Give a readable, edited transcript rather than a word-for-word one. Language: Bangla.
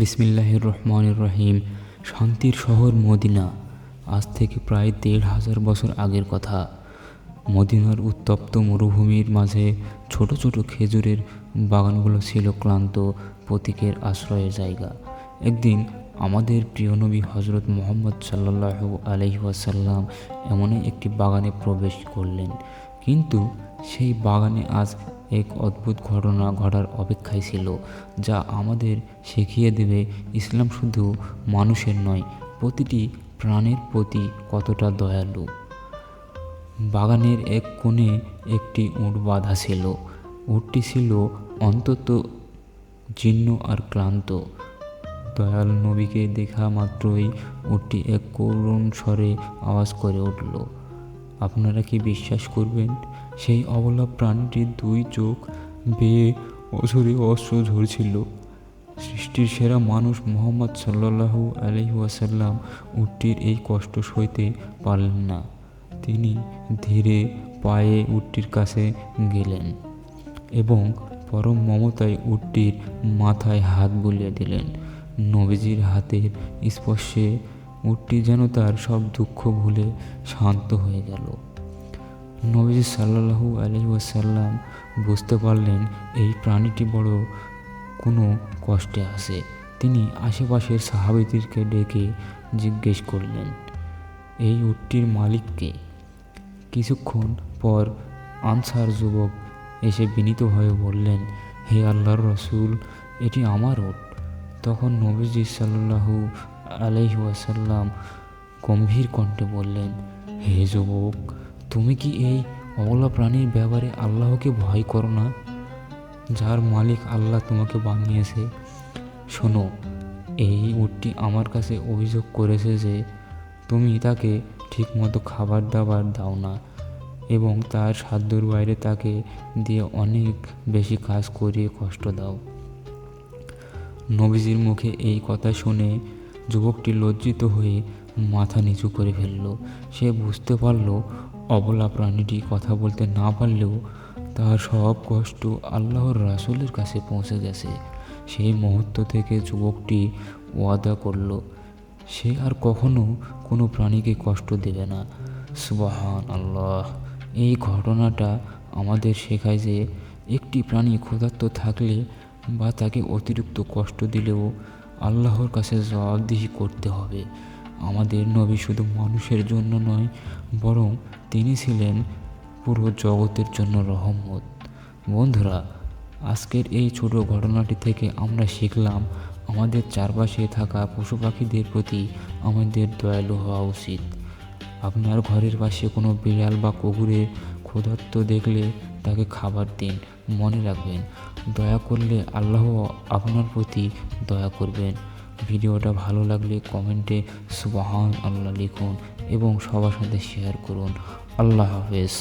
বিসমিল্লাহির রহমানির রহিম। শান্তির শহর মদিনা। আজ থেকে প্রায় ১,৫০০ বছর আগের কথা। মদিনার উত্তপ্ত মরুভূমির মাঝে ছোট ছোট খেজুরের বাগানগুলো ছিল ক্লান্ত প্রতীকের আশ্রয়ের জায়গা। একদিন আমাদের প্রিয় নবী হজরত মুহাম্মদ সাল্লাল্লাহু আলাইহি ওয়াসাল্লাম এমনই একটি বাগানে প্রবেশ করলেন। কিন্তু সেই বাগানে আজ এক অদ্ভুত ঘটনা ঘটার অপেক্ষায় ছিল, যা আমাদের শিখিয়ে দেবে ইসলাম শুধু মানুষের নয়, প্রতিটি প্রাণের প্রতি কতটা দয়ালু। বাগানের এক কোণে একটি উট বাঁধা ছিল। উটটি ছিল অন্তত জীর্ণ আর ক্লান্ত। দয়াল নবীকে দেখা মাত্রই উটটি এক করুণ স্বরে আওয়াজ করে উঠল। আপনারা কি বিশ্বাস করবেন? সেই অবলা প্রাণীটির 2 চোখ বেয়ে অঝরে অশ্রু ঝরছিল। সৃষ্টির সেরা মানুষ মুহাম্মদ সাল্লাল্লাহু আলাইহি ওয়াসাল্লাম উটটির এই কষ্ট সইতে পারলেন না। তিনি ধীরে পায়ে উটটির কাছে গেলেন এবং পরম মমতায় উটটির মাথায় হাত বুলিয়ে দিলেন। নবীজির হাতের স্পর্শে উটটি যেন তার সব দুঃখ ভুলে শান্ত হয়ে গেল। নবীজি সাল্লাল্লাহু আলাইহি ওয়াসাল্লাম বুঝতে পারলেন এই প্রাণীটি বড় কোনো কষ্টে আছে। তিনি আশেপাশের সাহাবীদেরকে ডেকে জিজ্ঞেস করলেন, এই উটটির মালিক কে? কিছুক্ষণ পর আনসার যুবক এসে বিনীতভাবে বললেন, হে আল্লাহর রসূল, এটি আমার উট। তখন নবীজি সাল্লাল্লাহু আলাইহি ওয়াসাল্লাম গম্ভীর কণ্ঠে বললেন, হে যুবক, তুমি কি এই অবলা প্রাণীর ব্যাপারে আল্লাহকে ভয় করো না, যার মালিক আল্লাহ তোমাকে বানিয়েছে? শোনো, এই উটটি আমার কাছে অভিযোগ করেছে যে তুমি তাকে ঠিকমতো খাবার দাবার দাও না এবং তার সাধ্যর বাইরে তাকে দিয়ে অনেক বেশি কাজ করিয়ে কষ্ট দাও। নবীজির মুখে এই কথা শুনে যুবকটি লজ্জিত হয়ে মাথা নিচু করে ফেলল। সে বুঝতে পারল অবলা প্রাণীটি কথা বলতে না পারলেও তার সব কষ্ট আল্লাহর রাসূলের কাছে পৌঁছে গেছে। সেই মুহূর্ত থেকে যুবকটি ওয়াদা করল, সে আর কখনো কোনো প্রাণীকে কষ্ট দেবে না। সুবহান আল্লাহ। এই ঘটনাটা আমাদের শেখায় যে একটি প্রাণী ক্ষুধার্ত থাকলে বা তাকে অতিরিক্ত কষ্ট দিলেও আল্লাহর কাছে জবাবদিহি করতে হবে। আমাদের নবী শুধু মানুষের জন্য নয়, বরং তিনি ছিলেন পুরো জগতের জন্য রহমত। বন্ধুরা, আজকের এই ছোট ঘটনাটি থেকে আমরা শিখলাম আমাদের চারপাশে থাকা পশু পাখিদের প্রতি আমাদের দয়ালু হওয়া উচিত। আপনার ঘরের পাশে কোনো বিড়াল বা কুকুরে ক্ষুধার্ত দেখলে তাকে খাবার দিন। মনে রাখবেন, দয়া করলে আল্লাহ আপনার প্রতি দয়া করবেন। ভিডিওটা ভালো লাগলে কমেন্টে সুবহান আল্লাহ লিখুন এবং সবার সাথে শেয়ার করুন। আল্লাহ হাফেজ।